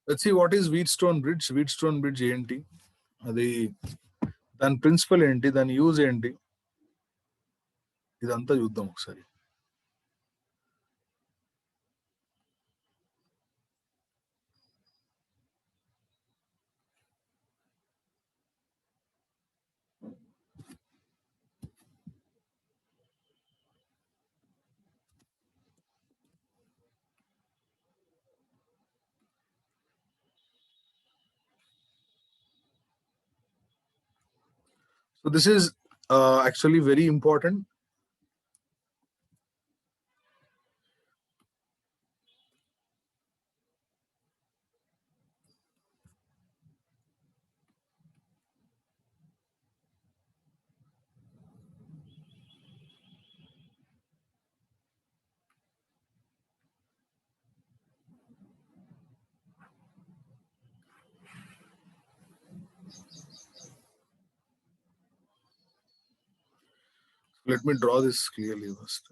Let's see what is Wheatstone bridge. Wheatstone bridge ఏంటి, అది దాని ప్రిన్సిపల్ ఏంటి, దాని యూజ్ ఏంటి, ఇదంతా చూద్దాం ఒకసారి. So this is actually very important. Let me draw this clearly first.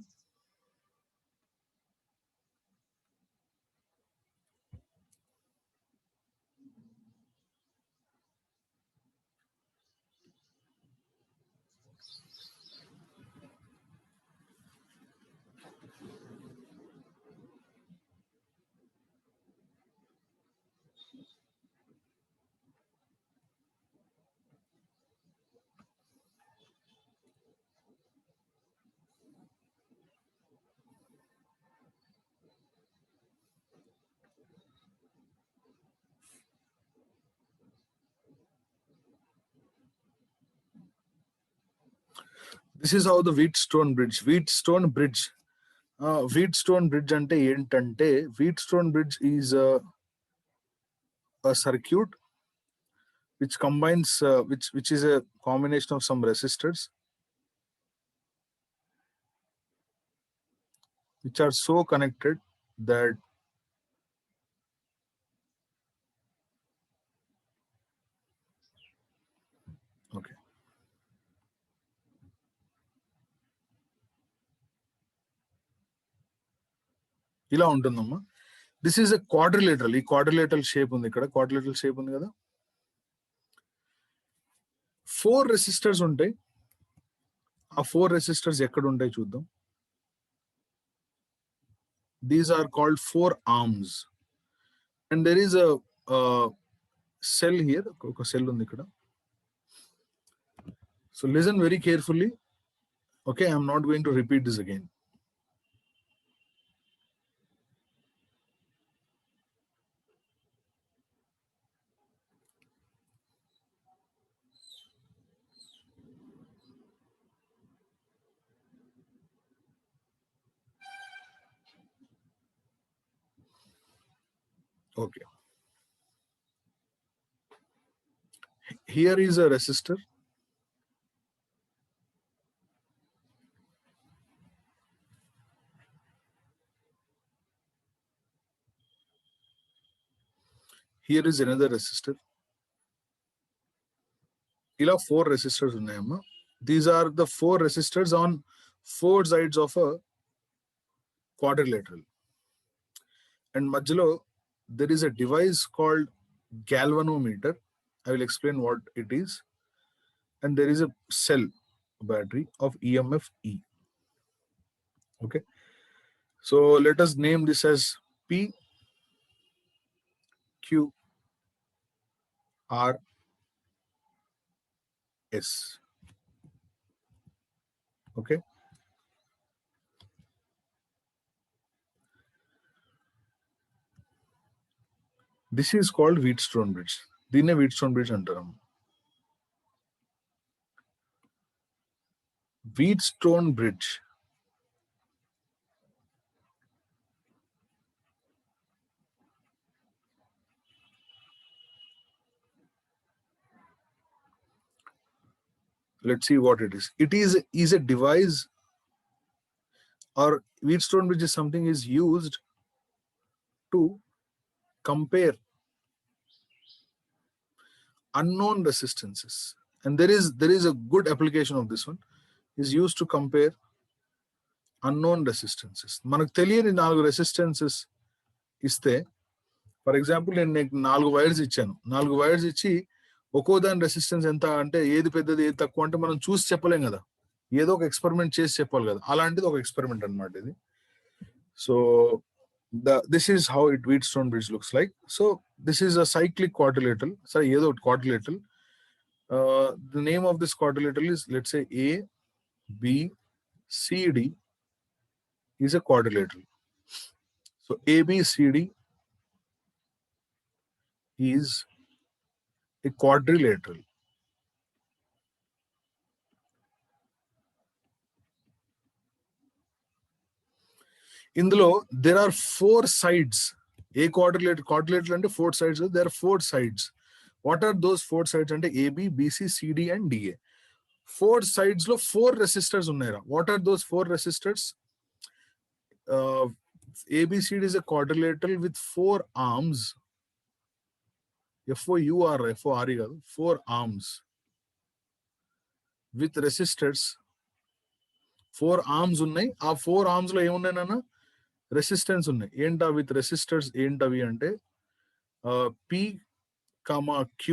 This is how the Wheatstone bridge అంటే ఏంటంటే, Wheatstone bridge is a circuit which combines which is a combination of some resistors which are so connected that okay. ఇలా ఉంటుందమ్మా. This is a quadrilateral. ఈ quadrilateral shape ఉంది, ఇక్కడ quadrilateral shape ఉంది కదా. 4 resistors ఉంటాయి. ఆ 4 రెసిస్టర్స్ ఎక్కడ ఉంటాయి చూద్దాం. These are called 4 arms and there is a cell here. ఒక సెల్ ఉంది ఇక్కడ. So listen very carefully. Okay, I am not going to repeat this again. Okay. Here is a resistor. Here is another resistor. ఇలా 4 resistors ఉన్నాయమ్మా. These are the 4 resistors on 4 sides of a quadrilateral. And మధ్యలో there is a device called galvanometer. I will explain what it is. And there is a cell battery of EMF E. Okay. So let us name this as P, Q, R, S. Okay. This is called Wheatstone bridge. దీన్నే Wheatstone bridge అంటారు. Wheatstone bridge let's see what it is. It is a device, or Wheatstone bridge is something is used to compare unknown resistances. And there is a good application of this one, is used to compare unknown resistances. మనకు తెలియని 4 resistances ఇస్తే for example నేను నీకు 4 wires ఇచ్చాను. 4 wires ఇచ్చి ఒక్కో దాని resistance ఎంత అంటే ఏది పెద్దది ఏది తక్కువ అంటే మనం చూసి చెప్పలేం కదా. ఏదో ఒక ఎక్స్పెరిమెంట్ చేసి చెప్పాలి కదా. అలాంటిది ఒక ఎక్స్పెరిమెంట్ అన్నమాట ఇది. So this is how it Wheatstone bridge looks like. So this is a cyclic quadrilateral. Sorry, ఏదో quadrilateral. The name of this quadrilateral is, let's say, A, B, C, D is a quadrilateral. So A, B, C, D is a quadrilateral. ఇందులో there are 4 sides. A quadrilateral అంటే 4 sides. There are 4 sides. What are those 4 sides అంటే AB, BC, CD and DA. 4 sides లో 4 resistors ఉన్నాయిరా. What are those 4 resistors? ABCD is a quadrilateral with 4 arms. FOUR కాదు, 4 arms with resistors. 4 arms ఉన్నాయి. ఆ 4 arms లో ఏమున్నాయి నాన్న? Resistance ఉన్నాయి. ఏంటా విత్ రెసిస్టర్స్ ఏంటవి అంటే P, Q,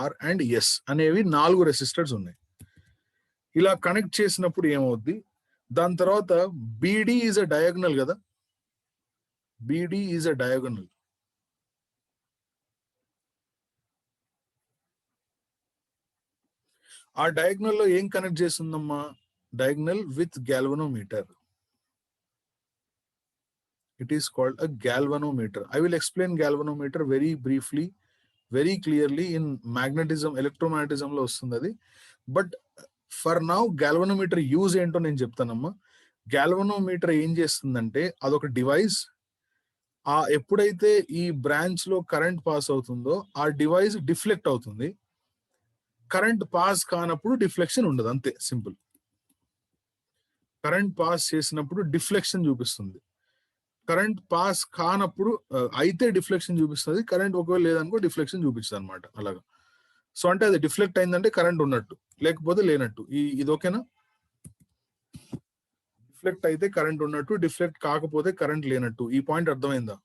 R and S అనేవి 4 రెసిస్టర్స్ ఉన్నాయి. ఇలా కనెక్ట్ చేసినప్పుడు ఏమవుద్ది? దాని తర్వాత BD ఈజ్ అ డయాగనల్ కదా. BD is a diagonal. ఆ డయాగనల్ లో ఏం కనెక్ట్ చేస్తుందమ్మా? Diagonal with galvanometer. It is called a galvanometer. I will explain galvanometer very briefly, very clearly in magnetism, electromagnetism లో వస్తుంది అది. But for now galvanometer use ఏంటో నేను చెప్తానమ్మా. galvanometer ఏం చేస్తుందంటే అదొక డివైస్. ఎప్పుడైతే ఈ బ్రాంచ్ లో కరెంట్ పాస్ అవుతుందో ఆ డివైస్ డిఫ్లెక్ట్ అవుతుంది. కరెంట్ పాస్ కానప్పుడు డిఫ్లెక్షన్ ఉండదు, అంతే సింపుల్. కరెంట్ పాస్ చేసినప్పుడు డిఫ్లెక్షన్ చూపిస్తుంది. కరెంట్ పాస్ కానప్పుడు అయితే డిఫ్లెక్షన్ చూపిస్తుంది. కరెంట్ ఒకవేళ లేదనుకో డిఫ్లెక్షన్ చూపిస్తుంది అనమాట. అలాగా. సో అంటే అది డిఫ్లెక్ట్ అయిందంటే కరెంట్ ఉన్నట్టు, లేకపోతే లేనట్టు. ఇది ఓకేనా? డిఫ్లెక్ట్ అయితే కరెంట్ ఉన్నట్టు, డిఫ్లెక్ట్ కాకపోతే కరెంట్ లేనట్టు. ఈ పాయింట్ అర్థమైందా?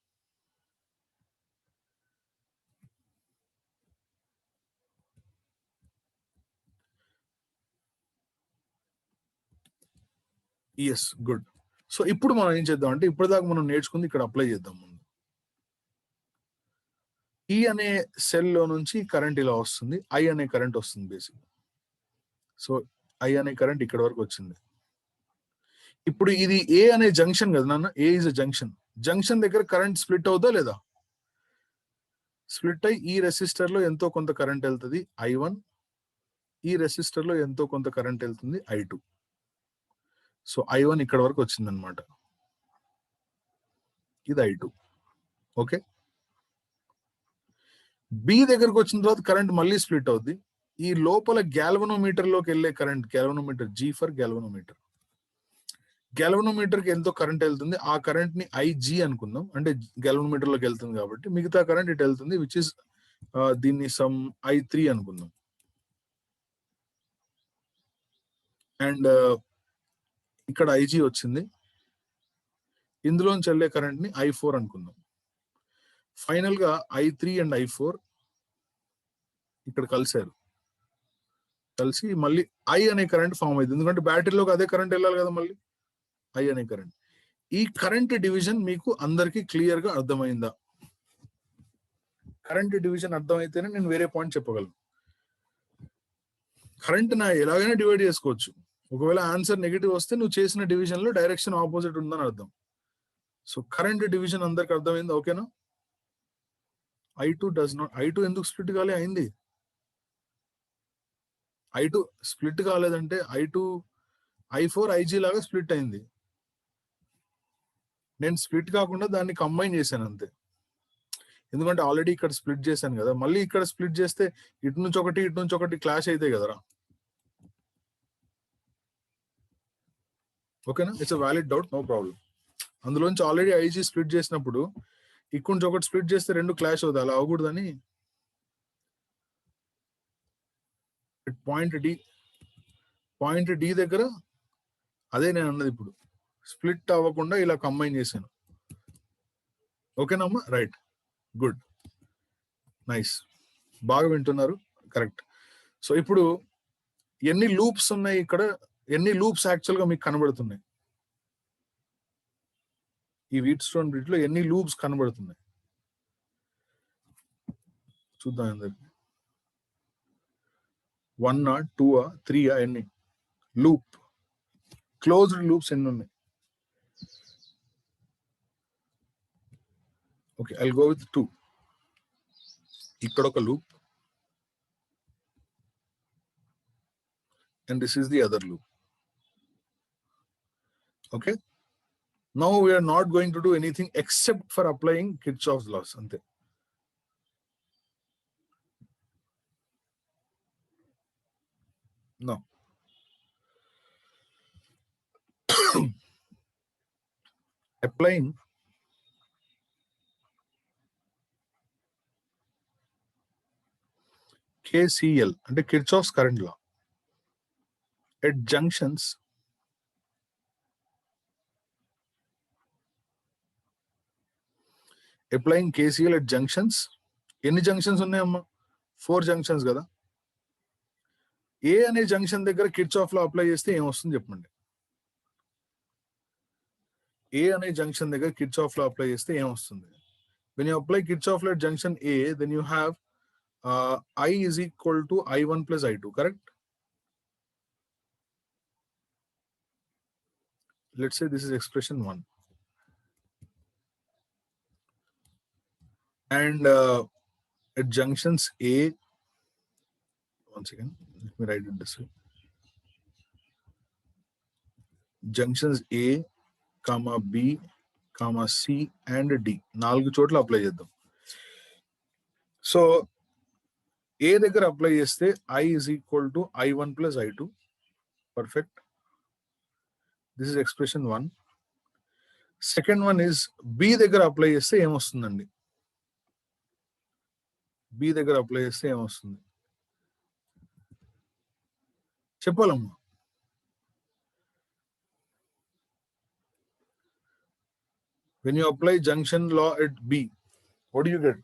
Yes, good. సో ఇప్పుడు మనం ఏం చేద్దాం అంటే ఇప్పటిదాకా మనం నేర్చుకుంది ఇక్కడ అప్లై చేద్దాం. ముందు ఈ అనే సెల్ లో నుంచి కరెంట్ ఇలా వస్తుంది. ఐ అనే కరెంట్ వస్తుంది బేసిక్. సో ఐ అనే కరెంట్ ఇక్కడ వరకు వచ్చింది. ఇప్పుడు ఇది ఏ అనే జంక్షన్ కదా నాన్న. A is a junction. Junction దగ్గర కరెంట్ స్ప్లిట్ అవుదా లేదా? స్ప్లిట్ అయ్యి ఈ రెసిస్టర్ లో ఎంతో కొంత కరెంట్ వెళ్తుంది I1. ఈ రెసిస్టర్ లో ఎంతో కొంత కరెంట్ వెళ్తుంది I2. సో I1 ఇక్కడ వరకు వచ్చింది అనమాట. ఇది I2. ఓకే. బి దగ్గరకు వచ్చిన తర్వాత కరెంట్ మళ్ళీ స్ప్లిట్ అవుద్ది. ఈ లోపల గ్యాల్వనోమీటర్ లోకి వెళ్ళే current, galvanometer, G for galvanometer. Galvanometer కి ఎంతో కరెంట్ వెళ్తుంది. ఆ కరెంట్ ని IG అనుకుందాం, అంటే గ్యాల్వనోమీటర్ లోకి వెళ్తుంది కాబట్టి. మిగతా కరెంట్ ఇటు వెళ్తుంది, విచ్ ఇస్ దీన్ని సమ్ I3 అనుకుందాం. అండ్ ఇక్కడ IG వచ్చింది. ఇందులోంచి వెళ్ళే కరెంట్ ని I4 అనుకుందాం. ఫైనల్ గా I3 అండ్ I4 ఇక్కడ కలిసారు. కలిసి మళ్ళీ I అనే కరెంట్ ఫామ్ అయింది. ఎందుకంటే బ్యాటరీలోకి అదే కరెంట్ వెళ్ళాలి కదా మళ్ళీ. I అనే కరెంట్. ఈ కరెంట్ డివిజన్ మీకు అందరికి క్లియర్ గా అర్థమైందా? కరెంట్ డివిజన్ అర్థమైతేనే నేను వేరే పాయింట్ చెప్పగలను. కరెంట్ నా ఎలాగైనా డివైడ్ చేసుకోవచ్చు. ఒకవేళ ఆన్సర్ నెగిటివ్ వస్తే నువ్వు చేసిన డివిజన్ లో డైరెక్షన్ ఆపోజిట్ ఉందని అర్థం. సో కరెంట్ డివిజన్ అందరికి అర్థమైంది, ఓకేనా? I2 does not. I2 ఎందుకు స్ప్లిట్ కాలే? అయింది. I2 స్ప్లిట్ కాలేదంటే I4 IG లాగా స్ప్లిట్ అయింది. నేను స్ప్లిట్ కాకుండా దాన్ని కంబైన్ చేశాను అంతే. ఎందుకంటే ఆల్రెడీ ఇక్కడ స్ప్లిట్ చేశాను కదా. మళ్ళీ ఇక్కడ స్ప్లిట్ చేస్తే ఇటు నుంచి ఒకటి క్లాష్ అవుతాయి కదరా. ఓకేనా? It's a valid doubt, no problem. అందులోంచి ఆల్రెడీ IG స్ప్లిట్ చేసినప్పుడు ఇక్కడ నుంచి ఒకటి స్ప్లిట్ చేస్తే రెండు క్లాష్ అవుతాయి. అలా అవ్వకూడదని పాయింట్ డి దగ్గర అదే నేను అన్నది. ఇప్పుడు స్ప్లిట్ అవ్వకుండా ఇలా కంబైన్ చేశాను. ఓకేనమ్మా, రైట్, గుడ్, నైస్, బాగా వింటున్నారు, కరెక్ట్. సో ఇప్పుడు ఎన్ని లూప్స్ ఉన్నాయి ఇక్కడ, ఎన్ని లూప్స్ యాక్చువల్ గా మీకు కనబడుతున్నాయి ఈ వీట్ స్టోన్ బ్రిడ్జ్ లో, ఎన్ని లూప్స్ కనబడుతున్నాయి చూద్దాం అందరికి. 1 2 3 ఎన్ని లూప్, క్లోజ్డ్ లూప్స్ ఎన్ని ఉన్నాయి? Okay, I'll go with 2. ఇక్కడ ఒక loop and this is the other loop. Okay, now we are not going to do anything except for applying Kirchhoff's laws. Ante. No. Applying KCL and Kirchhoff's current law at junctions applying KCL at junctions. ఎన్ని junctions ఉన్నాయమ్మా? 4 junctions కదా. ఏ అనే junction దగ్గర Kirchhoff law apply చేస్తే ఏమొస్తుంది చెప్పండి. ఏ అనే junction దగ్గర కిర్చాఫ్ లా అప్లై చేస్తే ఏమొస్తుంది? when you apply Kirchhoff law at junction A, then you have I is equal to I1 plus I2, correct? Let's say this is expression 1. And at junctions A, once again, let me write it this way. Junctions A, comma B, comma C and D. 4 చోట్ల apply చేద్దాం. So A దగ్గర apply చేస్తే I is equal to I1 plus I2. Perfect. This is expression 1. Second one is B దగ్గర apply చేస్తే ఏమొస్తుందండి? B దగ్గర apply చేస్తే ఏమొస్తుంది చెప్పాలమ్మా. When you apply junction law at B, what do you get?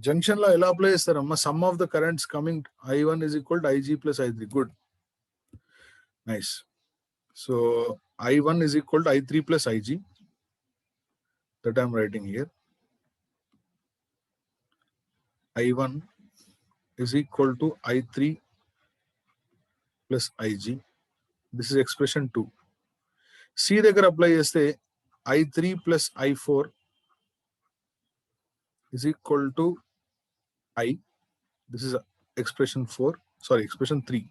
Junction law ఎలా apply చేస్తారమ్మా? Sum of the currents coming I1 is equal to IG plus I3. Good. Nice. So I1 is equal to I3 plus IG. That I'm writing here. I1 is equal to I3 plus IG. This is expression 2. C దగ్గర apply చేస్తే I3 plus I4 is equal to I. This is expression 4. Sorry, expression 3.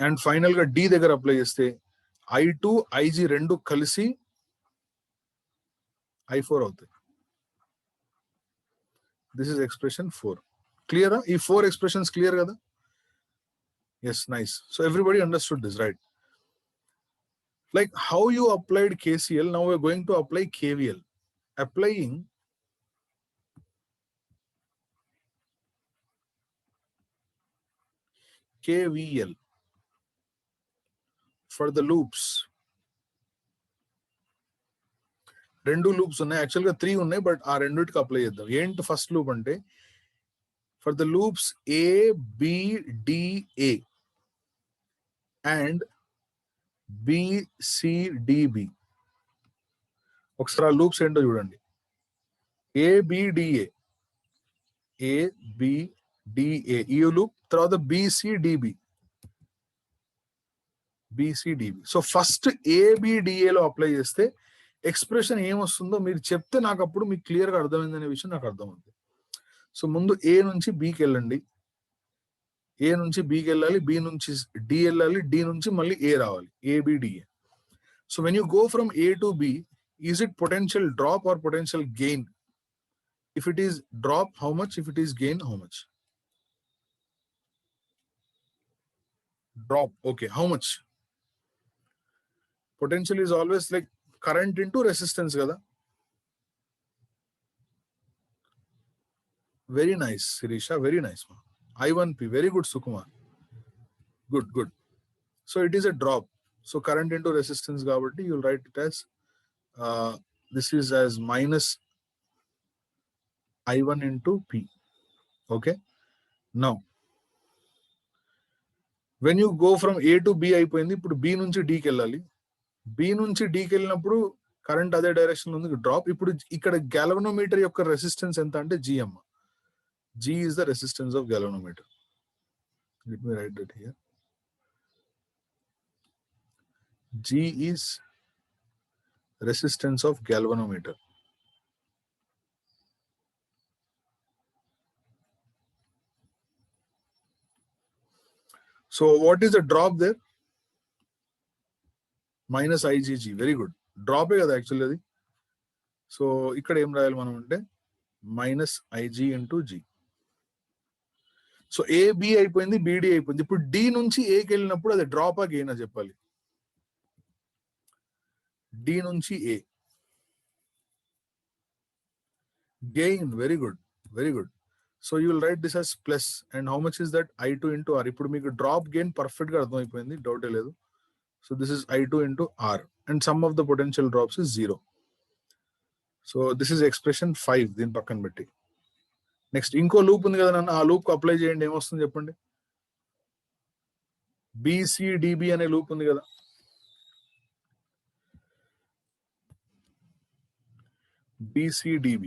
And final గా D దగ్గర apply చేస్తే I2 IG రెండు కలిసి I4 అవుతాయి. This is expression 4. Clear? ఈ 4 expressions clear కదా? Yes, nice. So everybody understood this, right? Like how you applied KCL, now we're going to apply KVL. Applying KVL for the loops. 2 loops ఉన్నాయి, actual గా 3 ఉన్నాయి, but ఆ రెండిటికి apply చేద్దాం. ఏంటి first loop అంటే, for the loops A, B, D, A and B, C, D, B. ఒకసారి ఆ లూప్స్ ఏంటో చూడండి. A, B, D, A, A, B, D, A ఈ లూప్, తర్వాత B, C, D, B, B, C, D, B. So first A, B, D, A లో apply చేస్తే expression ఏమొస్తుందో మీరు చెప్తే నాకు అప్పుడు మీకు క్లియర్గా అర్థమైందనే విషయం నాకు అర్థమవుతుంది. సో ముందు A నుంచి Bకి వెళ్ళండి, A నుంచి Bకి వెళ్ళాలి, B నుంచి D వెళ్ళాలి, D నుంచి మళ్ళీ A రావాలి, A, B, D, A. So when you go from A to B, is it potential drop or potential gain? If it is drop, how much? If it is gain, how much? Drop, okay, how much? Potential is always like current into resistance kada. Very nice, Sirisha, very nice. I1P, very good, Sukumar. Good. So it is a drop. So current into resistance kabatti, you'll write it as this is as minus I1 into P. Okay. Now, when you go from A to B అయిపోయింది, ఇప్పుడు B నుంచి D కి వెళ్ళాలి. B నుంచి D కి వెళ్ళినప్పుడు current అదే direction ఉంది డ్రాప్. ఇప్పుడు ఇక్కడ గ్యాల్వనోమీటర్ యొక్క రెసిస్టెన్స్ ఎంత అంటే GM. G is the resistance of galvanometer. Let me write that here. G is resistance of galvanometer. So what is the drop there? Minus IgG. Very good. Drop kada actually adi. So ikkada em rayali manam ante minus Ig into G. So A B అయిపోయింది, BD అయిపోయింది. ఇప్పుడు D నుంచి A కి వెళ్ళినప్పుడు అది drop ఆ gain అని చెప్పాలి. D నుంచి A. Gain. Very good. Very good. So you will write this as plus, and how much is that? I2 into R. ఇప్పుడు మీకు డ్రాప్ గెయిన్ పర్ఫెక్ట్ గా అర్థమైపోయింది, డౌట్ లేదు. So this is I2 into R, and sum of the potential drops is 0. So this is expression 5. దీని పక్కన పెట్టి next ఇంకో loop ఉంది కదా నాన్న, ఆ లూప్ అప్లై చేయండి, ఏమొస్తుంది చెప్పండి. BCDB అనే లూప్ ఉంది కదా, BCDB.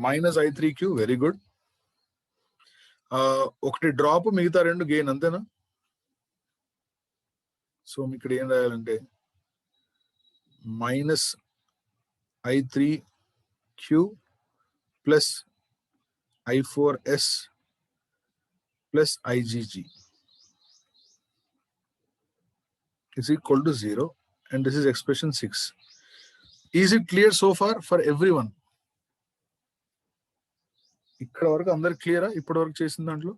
Minus I3Q. Very good. ఒకటి డ్రాప్, మిగతా రెండు గెయిన్, అంతేనా? సో ఇక్కడ ఏం రాయాలంటే minus I3Q plus I4S plus IgG is equal to 0, and this is expression 6. Is it clear so far for everyone? ఇక్కడ వరకు అందరు క్లియరా ఇప్పటి వరకు చేసిన దాంట్లో?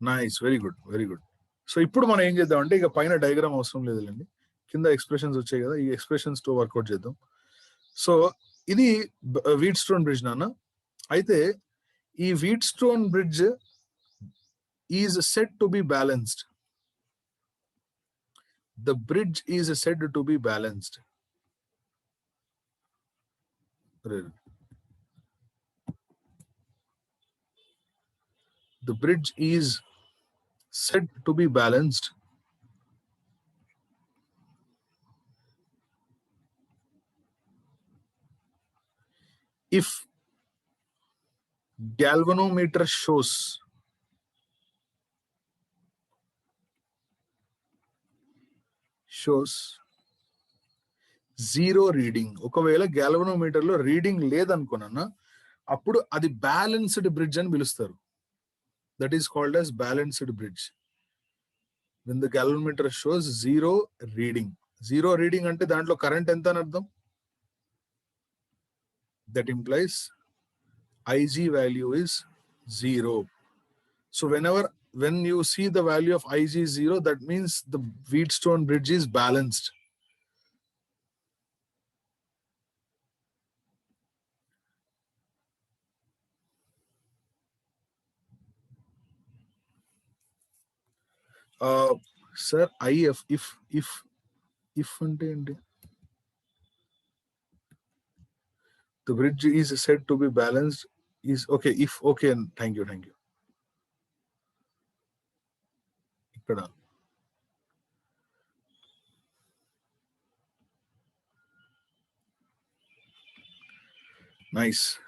Nice, very good, very good. So ఇప్పుడు మనం ఏం చేద్దాం అంటే, ఇక పైన డయాగ్రామ్ అవసరం లేదులేండి, కింద ఎక్స్ప్రెషన్స్ వచ్చాయి కదా, ఈ ఎక్స్ప్రెషన్స్ తో వర్కౌట్ చేద్దాం. సో ఇది వీట్ స్టోన్ బ్రిడ్జ్ నాన్న. అయితే ఈ wheat stone bridge is said to be balanced. The bridge is said to be balanced. The bridge is said to be balanced if galvanometer shows zero reading. ఒకవేళ galvanometer లో reading లేదనుకున్నా అప్పుడు అది balanced bridge అని పిలుస్తారు. That is called as balanced bridge. when the galvanometer shows zero reading. Zero reading అంటే దాంట్లో current ఎంత అని అర్థం. that implies Ig value is 0. So when you see the value of Ig 0, that means the Wheatstone bridge is balanced. Sir, if ante the bridge is said to be balanced is okay. If okay, thank you. ikkada nice.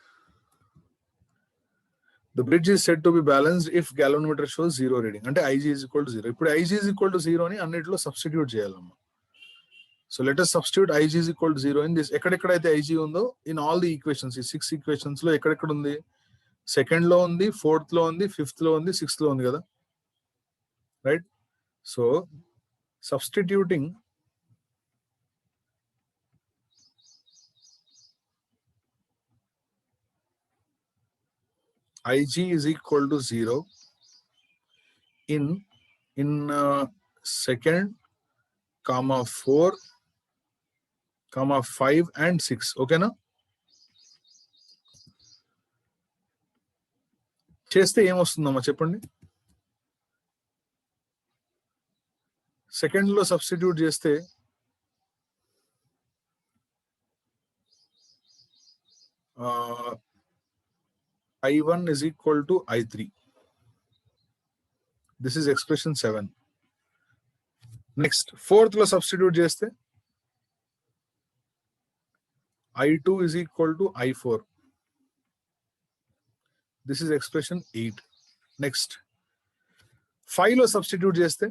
The bridge is said to be balanced if galvanometer shows zero reading. Ante Ig is equal to 0. ఇప్పుడు Ig is equal to 0 అని అన్నిట్లో substitute చేయాలమ్మా. So let us substitute Ig is equal to 0 in this. ఎక్కడెక్కడైతే Ig ఉందో in all the equations, ఈ 6 equations లో ఎక్కడెక్కడ ఉంది? సెకండ్ లో ఉంది, ఫోర్త్ లో ఉంది, ఫిఫ్త్ లో ఉంది, సిక్స్త్ లో ఉంది కదా, right? So substituting Ig is equal to 0 in second, comma 4, comma 5 and 6. Okay na? చేస్తే ఏమొస్తుందమ్మా చెప్పండి. సెకండ్ లో సబ్స్టిట్యూట్ చేస్తే I1 is equal to I3. This is expression 7. Next, fourth లో substitute చేస్తే I2 is equal to I4. This is expression 8. Next, 5 లో substitute చేస్తే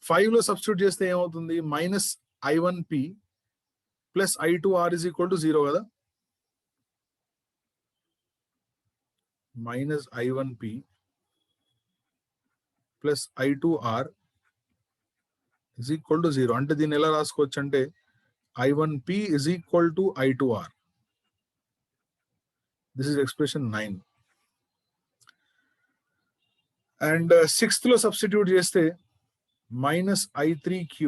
5 లో substitute చేస్తే ఏమవుతుంది? minus I1P plus I2R is equal to 0 కదా. minus I1P plus I2R is equal to 0. అంటే దీన్ని ఎలా రాసుకోవచ్చు అంటే I1P is equal to I2R. This is expression 9. And sixth లో substitute చేస్తే minus I3Q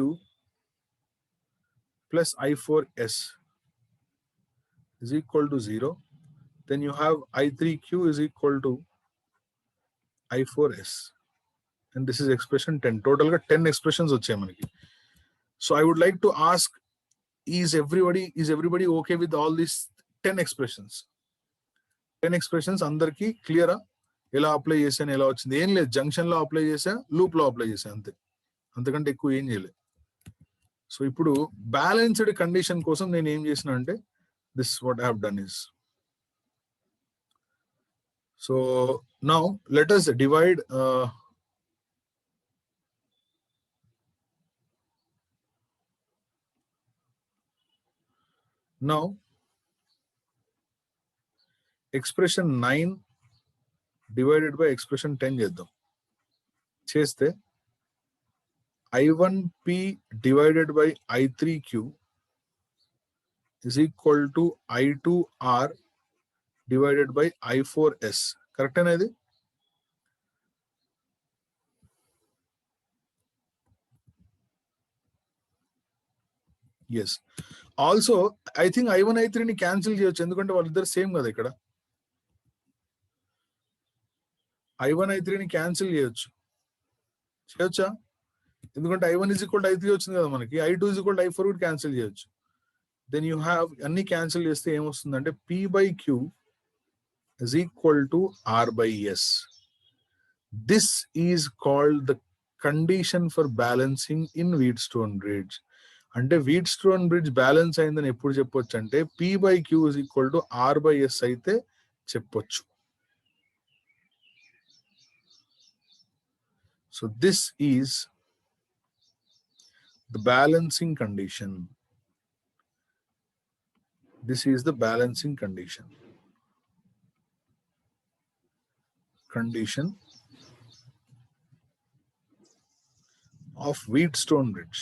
plus I4S is equal to 0. Then you have I3Q is equal to I4S. And this is expression 10. Total గా 10 expressions వచ్చాయి మనకి. So I would like to ask, is everybody okay with all these 10 expressions? 10 expressions అందరికి క్లియరా? ఎలా apply చేశాను, ఎలా వచ్చింది? ఏం లేదు, జంక్షన్ లో అప్లై చేసా, లూప్ లో అప్లై చేసా, అంతే. అంతకంటే ఎక్కువ ఏం చేయలేదు. సో ఇప్పుడు బ్యాలెన్స్డ్ కండిషన్ కోసం నేను ఏం చేసిన అంటే this what I have done is, so now let us divide now expression 9 divided by expression 10 చేద్దాం. చేస్తే I1P divided by I3Q is equal to I2R divided by I4S. Correct అనేది? Yes. Also I think I1 I3ని cancel చేయొచ్చు, ఎందుకంటే వాళ్ళిద్దరు same కదా. ఇక్కడ I1 I3ని క్యాన్సిల్ చేయొచ్చా? ఎందుకంటే I1 is equal to I3 వచ్చింది కదా మనకి. I2 is equal to I4 కూడా క్యాన్సిల్ చేయొచ్చు. దెన్ యూ హ్యావ్ అన్ని క్యాన్సిల్ చేస్తే ఏమొస్తుందంటే P/Q is equal to R/S. This is called the condition for balancing in Wheatstone bridge. అంటే Wheatstone bridge బ్యాలెన్స్ అయిందని ఎప్పుడు చెప్పొచ్చు అంటే P/Q is equal to R/S అయితే చెప్పొచ్చు. So this is the balancing condition. This is the balancing condition. Condition of Wheatstone bridge.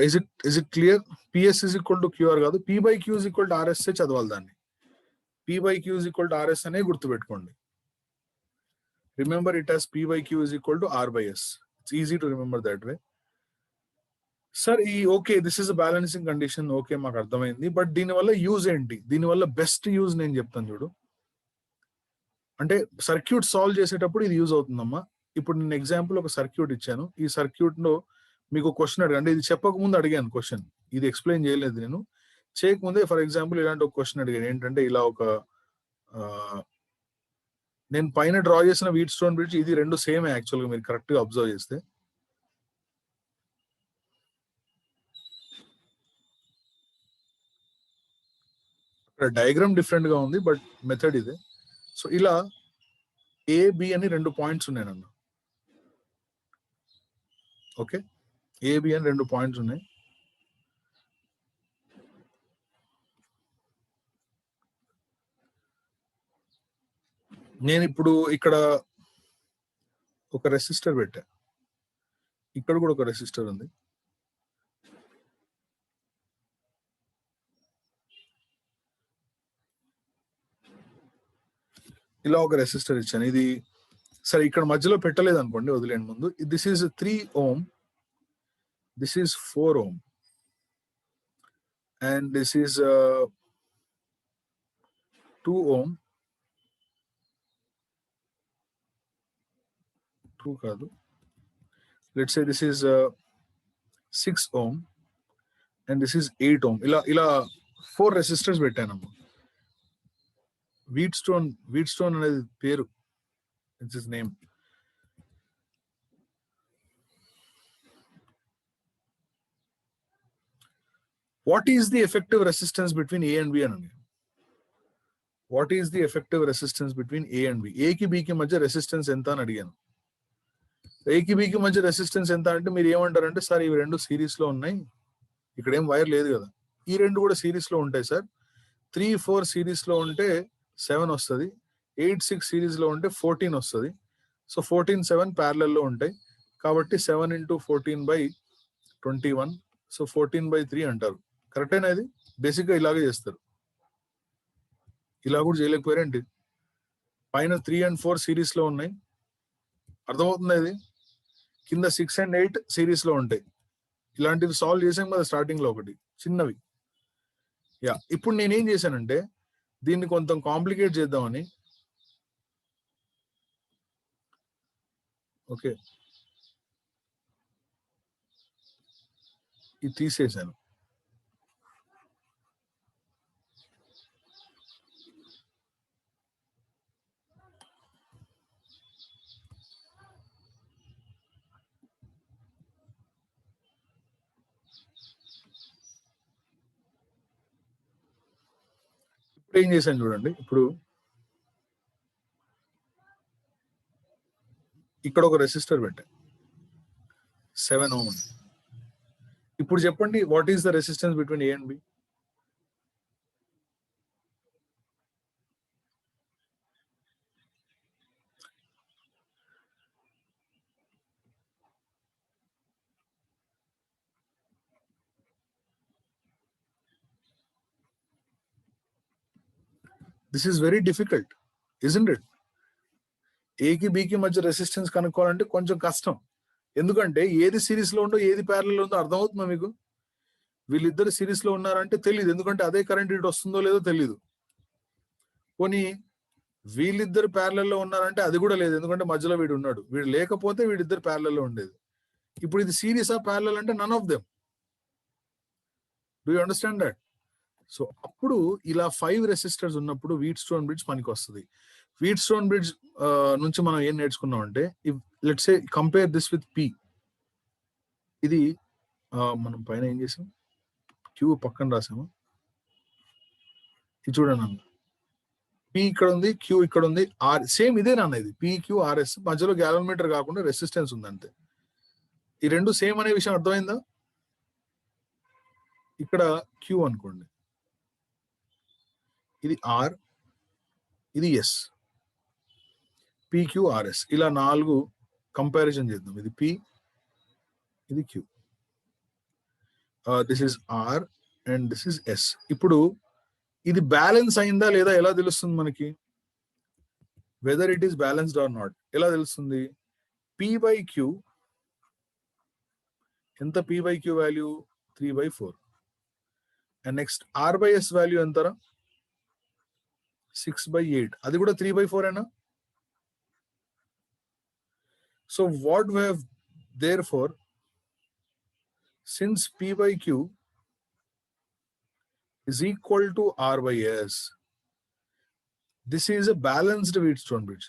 Is it clear? PS is equal to QR కాదు, P/Q is equal to RS చదవాలి దాన్ని. P/Q is equal to RS అనే గుర్తుపెట్టుకోండి. Remember it as P/Q is equal to R/S. It's easy to remember that way. Sir, okay, this is a balancing condition. Okay, మాకు అర్థమైంది. But దీనివల్ల use ఏంటి? దీనివల్ల best use నేను చెప్తాను చూడు. అంటే సర్క్యూట్ సాల్వ్ చేసేటప్పుడు ఇది యూజ్ అవుతుందమ్మా. ఇప్పుడు నేను ఎగ్జాంపుల్ ఒక సర్క్యూట్ ఇచ్చాను. ఈ సర్క్యూట్ లో మీకు క్వశ్చన్ అడిగాను, ఇది చెప్పక ముందు అడిగాను క్వశ్చన్, ఇది ఎక్స్ప్లెయిన్ చేయలేదు నేను. చేయకముందే ఫర్ ఎగ్జాంపుల్ ఇలాంటి ఒక క్వశ్చన్ అడిగాను. ఏంటంటే ఇలా ఒక నేను పైన డ్రా చేసిన Wheatstone bridge ఇది రెండు సేమ్ యాక్చువల్ గా, మీరు కరెక్ట్ గా అబ్జర్వ్ చేస్తే. అక్కడ డయాగ్రామ్ డిఫరెంట్ గా ఉంది, బట్ మెథడ్ ఇదే. సో ఇలా A, B అని రెండు పాయింట్స్ ఉన్నాయి నన్ను. ఓకే, A, B అని రెండు పాయింట్స్ ఉన్నాయి. నేను ఇప్పుడు ఇక్కడ ఒక రెసిస్టర్ పెట్టా, ఇక్కడ కూడా ఒక రెసిస్టర్ ఉంది. ఇలా ఒక రెసిస్టర్ ఇచ్చాను. ఇది సరే ఇక్కడ మధ్యలో పెట్టలేదు అనుకోండి, వదిలేండి ముందు. This is 3 ohm, this is 4 ohm, and this is 2 ohm, 2 కాదు, let's say this is 6 ohm, and this is 8 ohm. ఇలా 4 రెసిస్టర్స్ పెట్టానమ్మా. వీట్ స్టోన్ అనేది పేరు, it's his name. What is the effective resistance between A and B అని? What is the effective resistance between A and B? A కి B కి మధ్య resistance ఎంత అని అడిగాను. A కి B కి మధ్య రెసిస్టెన్స్ ఎంత అంటే మీరు ఏమంటారంటే, సార్ ఇవి రెండు సిరీస్ లో ఉన్నాయి, ఇక్కడ ఏం వైర్ లేదు కదా, ఈ రెండు కూడా సిరీస్ లో ఉంటాయి సార్. 3, 4 సిరీస్ లో ఉంటే 7 వస్తుంది, 8, 6 సిరీస్ లో ఉంటే 14 వస్తుంది. సో 14, 7 ప్యారలల్ లో ఉంటాయి కాబట్టి 7 × 14/21, సో 14/3 అంటారు. కరెక్టేనా? ఇది బేసిక్ గా ఇలాగే చేస్తారు. ఇలా కూడా చేయలేకపోయారేంటి? పైన 3 and 4 సిరీస్ లో ఉన్నాయి, అర్థమవుతుంది. ఇది కింద 6 and 8 సిరీస్ లో ఉంటాయి. ఇలాంటివి సాల్వ్ చేసాం కదా స్టార్టింగ్ లో, ఒకటి చిన్నవి. యా, ఇప్పుడు నేనేం చేశానంటే దీన్ని కొంచెం కాంప్లికేట్ చేద్దామని, ఓకే, ఇది తీసేశాను. ఇప్పుడు ఏం చేశాను చూడండి. ఇప్పుడు ఇక్కడ ఒక రెసిస్టర్ పెట్టా, 7 ohm. ఇప్పుడు చెప్పండి, what is the resistance between A and B? This is very difficult, isn't it? A కి B కి మధ్య రెసిస్టెన్స్ కనుక్కోవాలంటే కొంచెం కష్టం. ఎందుకంటే ఏది సిరీస్ లో ఉందో ఏది ప్యారలల్ ఉందో అర్థమవుతుందా మీకు? వీళ్ళిద్దరు సిరీస్ లో ఉన్నారంటే తెలియదు, ఎందుకంటే అదే కరెంట్ ఇటు వస్తుందో లేదో తెలియదు. పోనీ వీళ్ళిద్దరు ప్యారలల్ లో ఉన్నారంటే అది కూడా లేదు, ఎందుకంటే మధ్యలో వీడు ఉన్నాడు. వీడు లేకపోతే వీడిద్దరు ప్యారలల్ లో ఉండేది. ఇప్పుడు ఇది సిరీస్ ఆ ప్యారలల్ అంటే none of them. Do you understand that? So అప్పుడు ఇలా 5 రెసిస్టర్స్ ఉన్నప్పుడు వీట్ స్టోన్ బ్రిడ్జ్ పనికి వస్తుంది. వీట్ స్టోన్ బ్రిడ్జ్ నుంచి మనం ఏం నేర్చుకున్నాం అంటే, let's say compare this with P. ఇది మనం పైన ఏం చేసాం, క్యూ పక్కన రాసాము. ఇది చూడండి అన్న, P ఇక్కడ ఉంది, Q ఇక్కడ ఉంది, R సేమ్ ఇదే నాన్న. ఇది PQRS, మధ్యలో గ్యాలనోమీటర్ కాకుండా రెసిస్టెన్స్ ఉంది అంతే. ఈ రెండు సేమ్ అనే విషయం అర్థమైందా? ఇక్కడ Q అనుకోండి, ఇది R, ఇది S, PQRS. ఇలా 4 కంపారిజన్ చేద్దాం. ఇది P, ఇది Q, this is R and this is S. ఇప్పుడు ఇది బ్యాలెన్స్ అయిందా లేదా ఎలా తెలుస్తుంది మనకి? Whether it is balanced or not ఎలా తెలుస్తుంది? P/Q ఎంత? P/Q value 3/4. And next R/S value ఎంతరా? 6/8. అది కూడా 3/4 ఏనా? So what we have therefore, since P/Q is equal to R/S, this is a balanced Wheatstone bridge.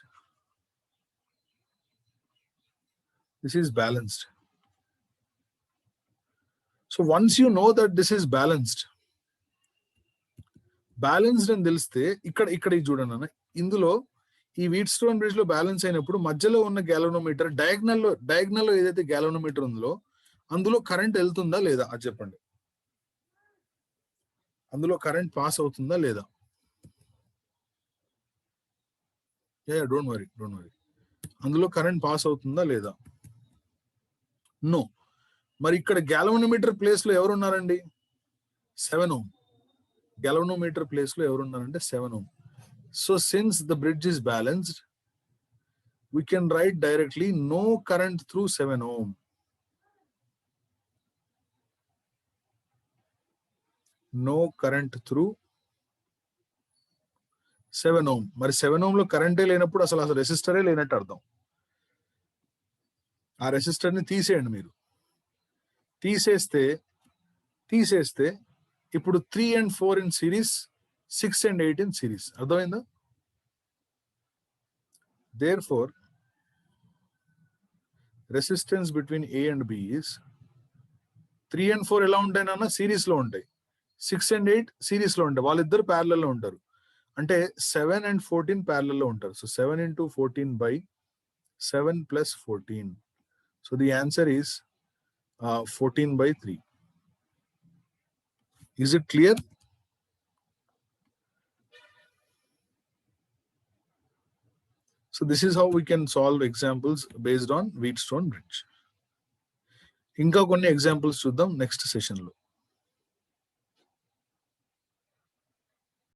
This is balanced. So once you know that this is balanced అని తెలిస్తే ఇక్కడ చూడండి అన్న, ఇందులో ఈ వీట్ స్టోన్ బ్రిడ్జ్ లో balance అయినప్పుడు మధ్యలో ఉన్న గ్యాలనోమీటర్ డయాగ్నల్ లో ఏదైతే గ్యాలనోమీటర్ ఉందో అందులో కరెంట్ వెళ్తుందా లేదా అది చెప్పండి. అందులో కరెంట్ పాస్ అవుతుందా లేదా? Don't worry. అందులో కరెంట్ పాస్ అవుతుందా లేదా? నో. మరి ఇక్కడ గ్యాలవనోమీటర్ ప్లేస్ లో ఎవరున్నారండి? 7 ohm. గ్యాలవనోమీటర్ ప్లేస్ లో ఎవరున్నారంటే 7 ohm. So since the bridge is balanced, we can write directly no current through 7 ohm. No current through 7 ohm. మరి 7 ohm లో కరెంటే లేనప్పుడు అసలు రెసిస్టరే లేనట్టు అర్థం. ఆ రెసిస్టర్ ని తీసేయండి మీరు. తీసేస్తే ఇప్పుడు 3 and 4 in series, 6 and 8 in series. అర్థమైందా? Therefore, resistance between A and B is 3 and 4 ఎలా ఉంటాయి నాన్న? సిరీస్ లో ఉంటాయి. 6 and 8 సిరీస్ లో ఉంటాయి. వాళ్ళిద్దరు ప్యారలల్ లో ఉంటారు. అంటే 7 and 14 ప్యారలల్ లో ఉంటారు. So 7 into 14 by 7 plus 14. So the answer is 14 by 3. Is it clear? So this is how we can solve examples based on Wheatstone bridge. ఇంకా కొన్ని ఎగ్జాంపుల్స్ చూద్దాం నెక్స్ట్ సెషన్ లో.